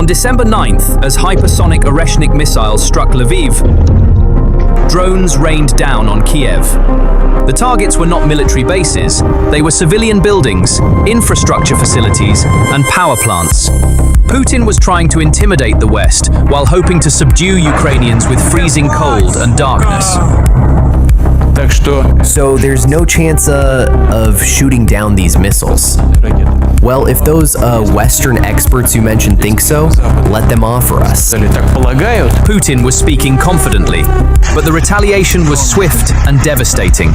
On December 9th, as hypersonic Oreshnik missiles struck Lviv, drones rained down on Kiev. The targets were not military bases, they were civilian buildings, infrastructure facilities, and power plants. Putin was trying to intimidate the West while hoping to subdue Ukrainians with freezing cold and darkness. So there's no chance of shooting down these missiles. Well, if those Western experts you mentioned think so, let them offer us. Putin was speaking confidently, but the retaliation was swift and devastating.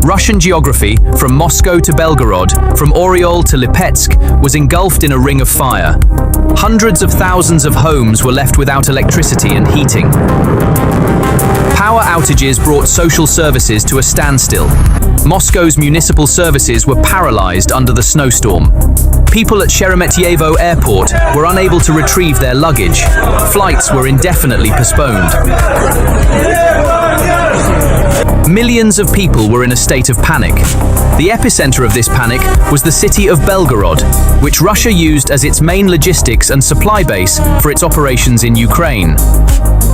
Russian geography, from Moscow to Belgorod, from Oryol to Lipetsk, was engulfed in a ring of fire. Hundreds of thousands of homes were left without electricity and heating. Power outages brought social services to a standstill. Moscow's municipal services were paralyzed under the snowstorm. People at Sheremetyevo Airport were unable to retrieve their luggage. Flights were indefinitely postponed. Millions of people were in a state of panic. The epicenter of this panic was the city of Belgorod, which Russia used as its main logistics and supply base for its operations in Ukraine.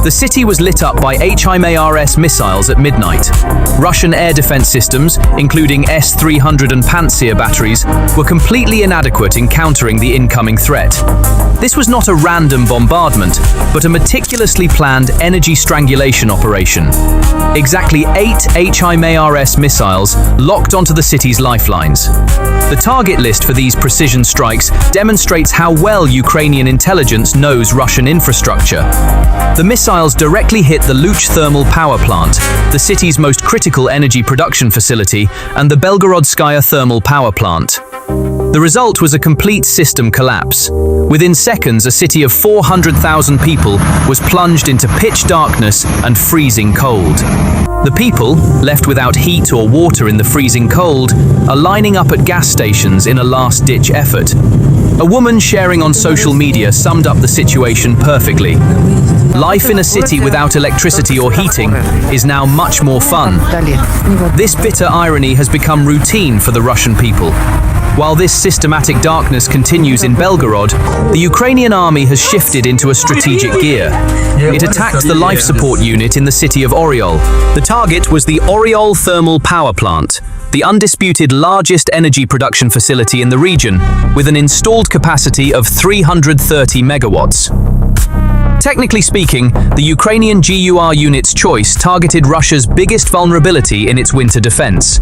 The city was lit up by HIMARS missiles at midnight. Russian air defense systems, including S-300 and Pantsir batteries, were completely inadequate in countering the incoming threat. This was not a random bombardment, but a meticulously planned energy strangulation operation. Exactly 8 HIMARS missiles locked onto the city's lifelines. The target list for these precision strikes demonstrates how well Ukrainian intelligence knows Russian infrastructure. The missiles directly hit the Luch thermal power plant, the city's most critical energy production facility, and the Belgorodskaya thermal power plant. The result was a complete system collapse. Within seconds, a city of 400,000 people was plunged into pitch darkness and freezing cold. The people, left without heat or water in the freezing cold, are lining up at gas stations in a last-ditch effort. A woman sharing on social media summed up the situation perfectly. Life in a city without electricity or heating is now much more fun. This bitter irony has become routine for the Russian people. While this systematic darkness continues in Belgorod, the Ukrainian army has shifted into a strategic gear. It attacked the life support unit in the city of Oryol. The target was the Oryol thermal power plant, the undisputed largest energy production facility in the region, with an installed capacity of 330 megawatts. Technically speaking, the Ukrainian GUR unit's choice targeted Russia's biggest vulnerability in its winter defense.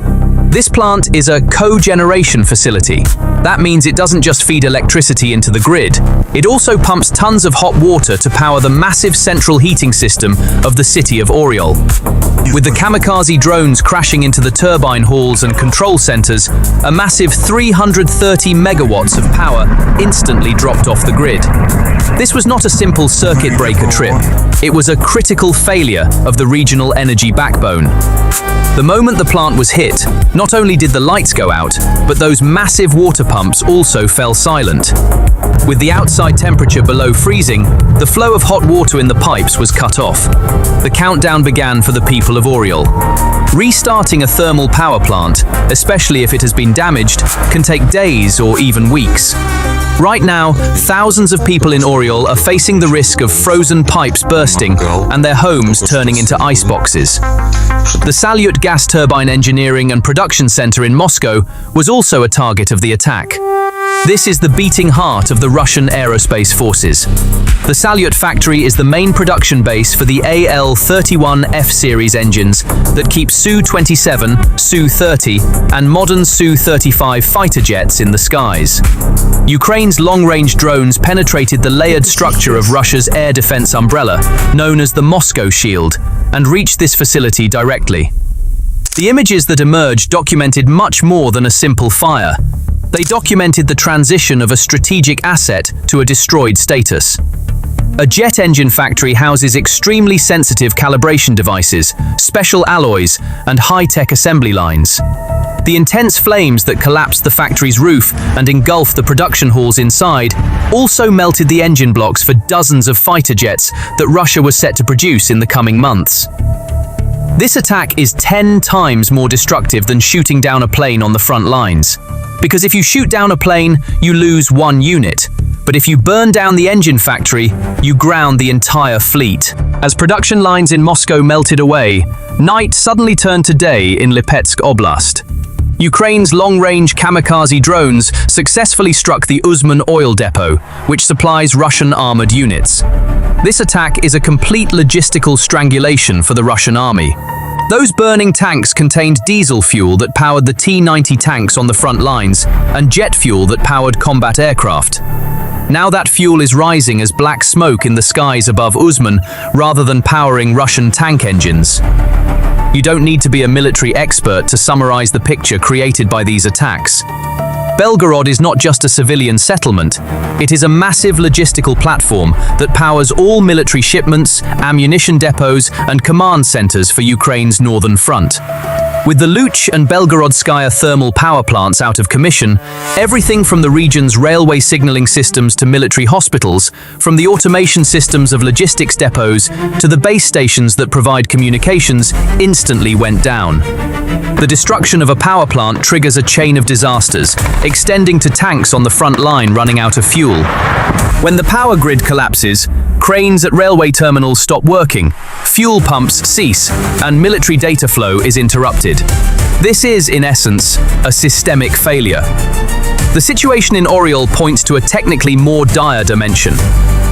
This plant is a cogeneration facility. That means it doesn't just feed electricity into the grid. It also pumps tons of hot water to power the massive central heating system of the city of Oryol. With the kamikaze drones crashing into the turbine halls and control centers, a massive 330 megawatts of power instantly dropped off the grid. This was not a simple circuit breaker trip. It was a critical failure of the regional energy backbone. The moment the plant was hit, not only did the lights go out, but those massive water pumps also fell silent. With the outside temperature below freezing, the flow of hot water in the pipes was cut off. The countdown began for the people of Oryol. Restarting a thermal power plant, especially if it has been damaged, can take days or even weeks. Right now, thousands of people in Oryol are facing the risk of frozen pipes bursting and their homes turning into iceboxes. The Salyut gas turbine engineering and production center in Moscow was also a target of the attack. This is the beating heart of the Russian aerospace forces. The Salyut factory is the main production base for the AL-31 F-series engines that keep Su-27, Su-30, and modern Su-35 fighter jets in the skies. Ukraine's long-range drones penetrated the layered structure of Russia's air defense umbrella, known as the Moscow Shield, and reached this facility directly. The images that emerged documented much more than a simple fire. They documented the transition of a strategic asset to a destroyed status. A jet engine factory houses extremely sensitive calibration devices, special alloys, and high-tech assembly lines. The intense flames that collapsed the factory's roof and engulfed the production halls inside also melted the engine blocks for dozens of fighter jets that Russia was set to produce in the coming months. This attack is 10 times more destructive than shooting down a plane on the front lines. Because if you shoot down a plane, you lose 1 unit. But if you burn down the engine factory, you ground the entire fleet. As production lines in Moscow melted away, night suddenly turned to day in Lipetsk Oblast. Ukraine's long-range kamikaze drones successfully struck the Uzman oil depot, which supplies Russian armored units. This attack is a complete logistical strangulation for the Russian army. Those burning tanks contained diesel fuel that powered the T-90 tanks on the front lines and jet fuel that powered combat aircraft. Now that fuel is rising as black smoke in the skies above Uzman rather than powering Russian tank engines. You don't need to be a military expert to summarize the picture created by these attacks. Belgorod is not just a civilian settlement, it is a massive logistical platform that powers all military shipments, ammunition depots, and command centers for Ukraine's northern front. With the Luch and Belgorodskaya thermal power plants out of commission, everything from the region's railway signaling systems to military hospitals, from the automation systems of logistics depots to the base stations that provide communications, instantly went down. The destruction of a power plant triggers a chain of disasters, extending to tanks on the front line running out of fuel. When the power grid collapses, cranes at railway terminals stop working, fuel pumps cease, and military data flow is interrupted. This is, in essence, a systemic failure. The situation in Oriol points to a technically more dire dimension.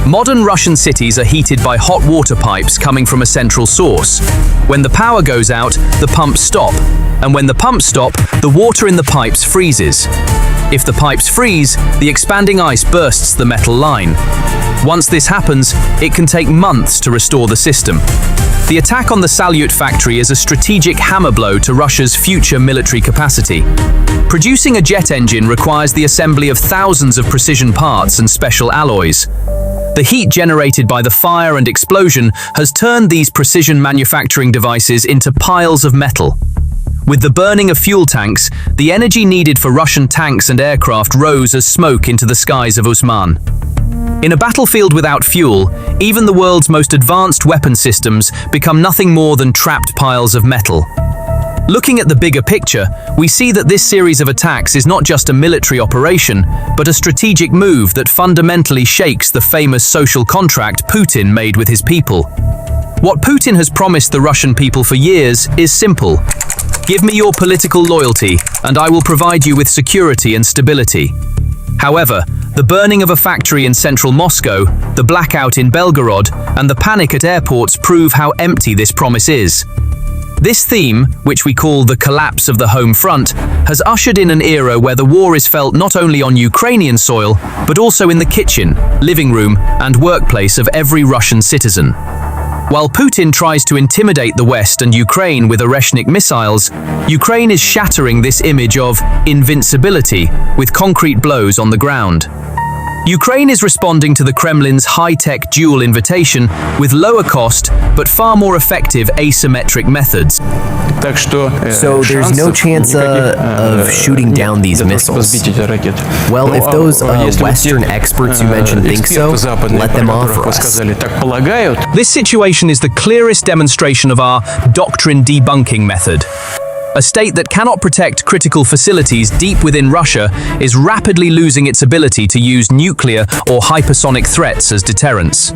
Modern Russian cities are heated by hot water pipes coming from a central source. When the power goes out, the pumps stop, and when the pumps stop, the water in the pipes freezes. If the pipes freeze, the expanding ice bursts the metal line. Once this happens, it can take months to restore the system. The attack on the Salyut factory is a strategic hammer blow to Russia's future military capacity. Producing a jet engine requires the assembly of thousands of precision parts and special alloys. The heat generated by the fire and explosion has turned these precision manufacturing devices into piles of metal. With the burning of fuel tanks, the energy needed for Russian tanks and aircraft rose as smoke into the skies of Uzman. In a battlefield without fuel, even the world's most advanced weapon systems become nothing more than trapped piles of metal. Looking at the bigger picture, we see that this series of attacks is not just a military operation, but a strategic move that fundamentally shakes the famous social contract Putin made with his people. What Putin has promised the Russian people for years is simple. Give me your political loyalty, and I will provide you with security and stability. However, the burning of a factory in central Moscow, the blackout in Belgorod, and the panic at airports prove how empty this promise is. This theme, which we call the collapse of the home front, has ushered in an era where the war is felt not only on Ukrainian soil, but also in the kitchen, living room, and workplace of every Russian citizen. While Putin tries to intimidate the West and Ukraine with Oreshnik missiles, Ukraine is shattering this image of invincibility with concrete blows on the ground. Ukraine is responding to the Kremlin's high-tech dual invitation with lower cost but far more effective asymmetric methods. So there's no chance of shooting down these missiles. Well, if those Western experts you mentioned think so, let them offer us. This situation is the clearest demonstration of our doctrine debunking method. A state that cannot protect critical facilities deep within Russia is rapidly losing its ability to use nuclear or hypersonic threats as deterrents.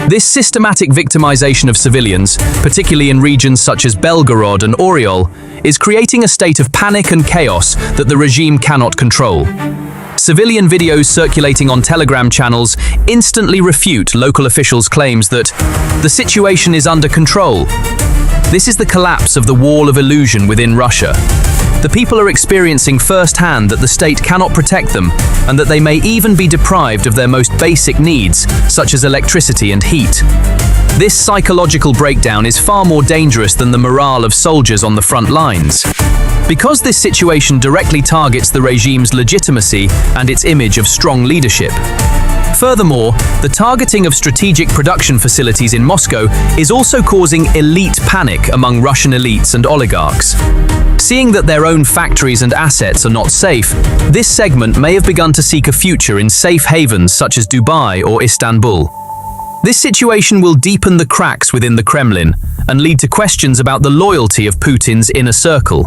This systematic victimization of civilians, particularly in regions such as Belgorod and Oriol, is creating a state of panic and chaos that the regime cannot control. Civilian videos circulating on Telegram channels instantly refute local officials' claims that the situation is under control. This is the collapse of the wall of illusion within Russia. The people are experiencing firsthand that the state cannot protect them and that they may even be deprived of their most basic needs, such as electricity and heat. This psychological breakdown is far more dangerous than the morale of soldiers on the front lines. Because this situation directly targets the regime's legitimacy and its image of strong leadership. Furthermore, the targeting of strategic production facilities in Moscow is also causing elite panic among Russian elites and oligarchs. Seeing that their own factories and assets are not safe, this segment may have begun to seek a future in safe havens such as Dubai or Istanbul. This situation will deepen the cracks within the Kremlin and lead to questions about the loyalty of Putin's inner circle.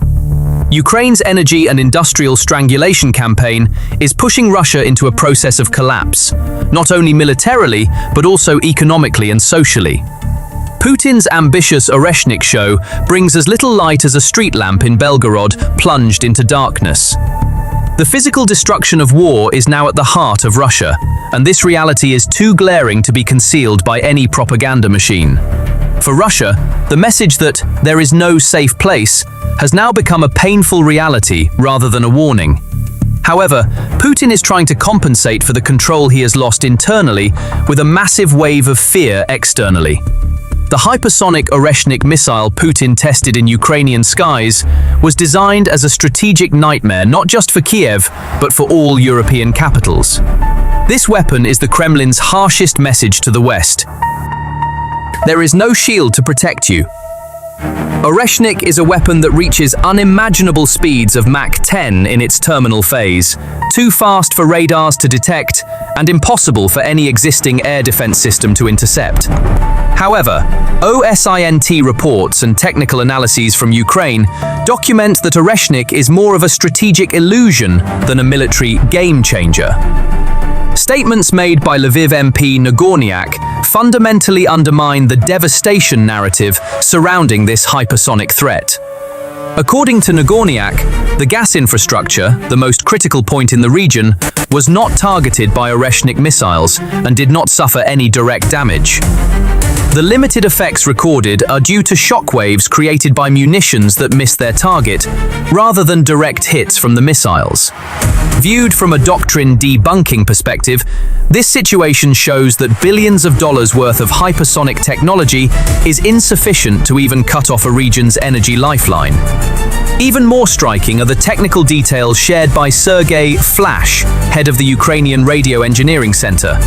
Ukraine's energy and industrial strangulation campaign is pushing Russia into a process of collapse, not only militarily, but also economically and socially. Putin's ambitious Oreshnik show brings as little light as a street lamp in Belgorod plunged into darkness. The physical destruction of war is now at the heart of Russia, and this reality is too glaring to be concealed by any propaganda machine. For Russia, the message that there is no safe place has now become a painful reality rather than a warning. However, Putin is trying to compensate for the control he has lost internally with a massive wave of fear externally. The hypersonic Oreshnik missile Putin tested in Ukrainian skies was designed as a strategic nightmare not just for Kiev, but for all European capitals. This weapon is the Kremlin's harshest message to the West. There is no shield to protect you. Oreshnik is a weapon that reaches unimaginable speeds of Mach 10 in its terminal phase, too fast for radars to detect and impossible for any existing air defense system to intercept. However, OSINT reports and technical analyses from Ukraine document that Oreshnik is more of a strategic illusion than a military game changer. Statements made by Lviv MP Nagornyak fundamentally undermine the devastation narrative surrounding this hypersonic threat. According to Nagornyak, the gas infrastructure, the most critical point in the region, was not targeted by Oreshnik missiles and did not suffer any direct damage. The limited effects recorded are due to shockwaves created by munitions that missed their target, rather than direct hits from the missiles. Viewed from a doctrine debunking perspective, this situation shows that billions of dollars worth of hypersonic technology is insufficient to even cut off a region's energy lifeline. Even more striking are the technical details shared by Sergei Flash, head of the Ukrainian Radio Engineering Center.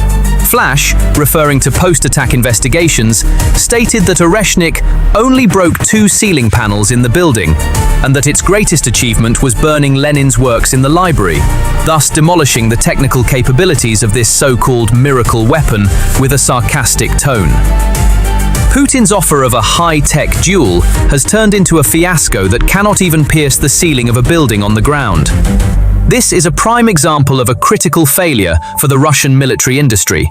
Flash, referring to post-attack investigations, stated that Oreshnik only broke 2 ceiling panels in the building, and that its greatest achievement was burning Lenin's works in the library, thus demolishing the technical capabilities of this so-called miracle weapon with a sarcastic tone. Putin's offer of a high-tech duel has turned into a fiasco that cannot even pierce the ceiling of a building on the ground. This is a prime example of a critical failure for the Russian military industry.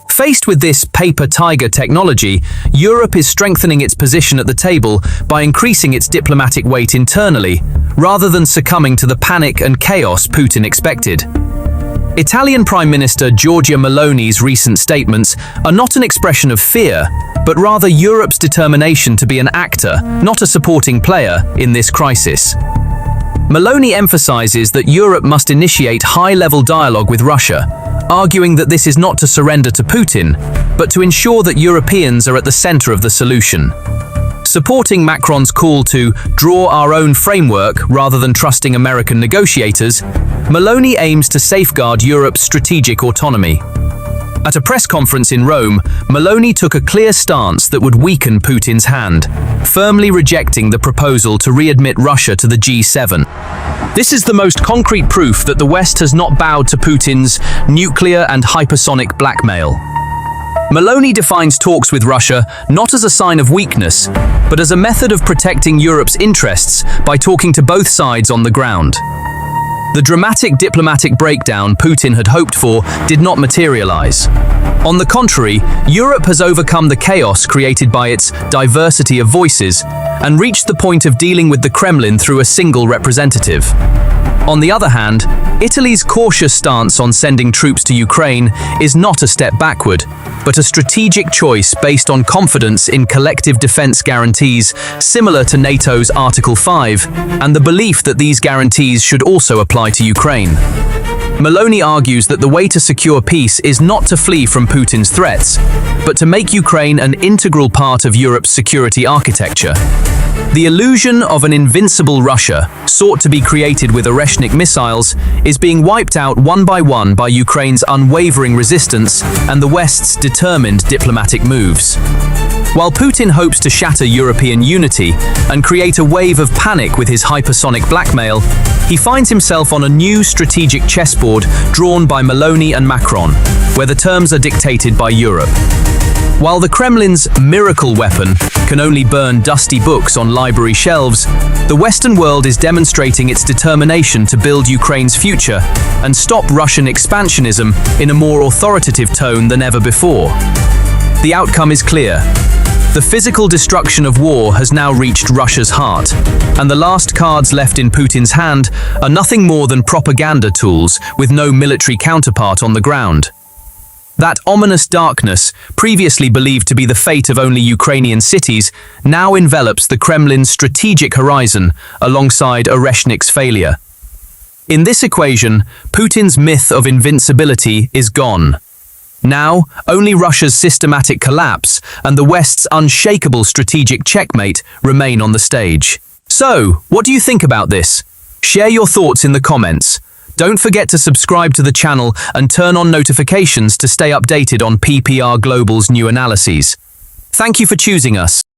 Faced with this paper tiger technology, Europe is strengthening its position at the table by increasing its diplomatic weight internally, rather than succumbing to the panic and chaos Putin expected. Italian Prime Minister Giorgia Meloni's recent statements are not an expression of fear, but rather Europe's determination to be an actor, not a supporting player, in this crisis. Meloni emphasizes that Europe must initiate high-level dialogue with Russia, arguing that this is not to surrender to Putin, but to ensure that Europeans are at the center of the solution. Supporting Macron's call to draw our own framework rather than trusting American negotiators, Meloni aims to safeguard Europe's strategic autonomy. At a press conference in Rome, Meloni took a clear stance that would weaken Putin's hand, firmly rejecting the proposal to readmit Russia to the G7. This is the most concrete proof that the West has not bowed to Putin's nuclear and hypersonic blackmail. Meloni defines talks with Russia not as a sign of weakness, but as a method of protecting Europe's interests by talking to both sides on the ground. The dramatic diplomatic breakdown Putin had hoped for did not materialize. On the contrary, Europe has overcome the chaos created by its diversity of voices and reached the point of dealing with the Kremlin through a single representative. On the other hand, Italy's cautious stance on sending troops to Ukraine is not a step backward, but a strategic choice based on confidence in collective defense guarantees similar to NATO's Article 5, and the belief that these guarantees should also apply to Ukraine. Meloni argues that the way to secure peace is not to flee from Putin's threats, but to make Ukraine an integral part of Europe's security architecture. The illusion of an invincible Russia, sought to be created with Oreshnik missiles, is being wiped out one by Ukraine's unwavering resistance and the West's determined diplomatic moves. While Putin hopes to shatter European unity and create a wave of panic with his hypersonic blackmail, he finds himself on a new strategic chessboard drawn by Meloni and Macron, where the terms are dictated by Europe. While the Kremlin's miracle weapon can only burn dusty books on library shelves, the Western world is demonstrating its determination to build Ukraine's future and stop Russian expansionism in a more authoritative tone than ever before. The outcome is clear. The physical destruction of war has now reached Russia's heart, and the last cards left in Putin's hand are nothing more than propaganda tools with no military counterpart on the ground. That ominous darkness, previously believed to be the fate of only Ukrainian cities, now envelops the Kremlin's strategic horizon alongside Oreshnik's failure. In this equation, Putin's myth of invincibility is gone. Now, only Russia's systematic collapse and the West's unshakable strategic checkmate remain on the stage. So, what do you think about this? Share your thoughts in the comments. Don't forget to subscribe to the channel and turn on notifications to stay updated on PPR Global's new analyses. Thank you for choosing us.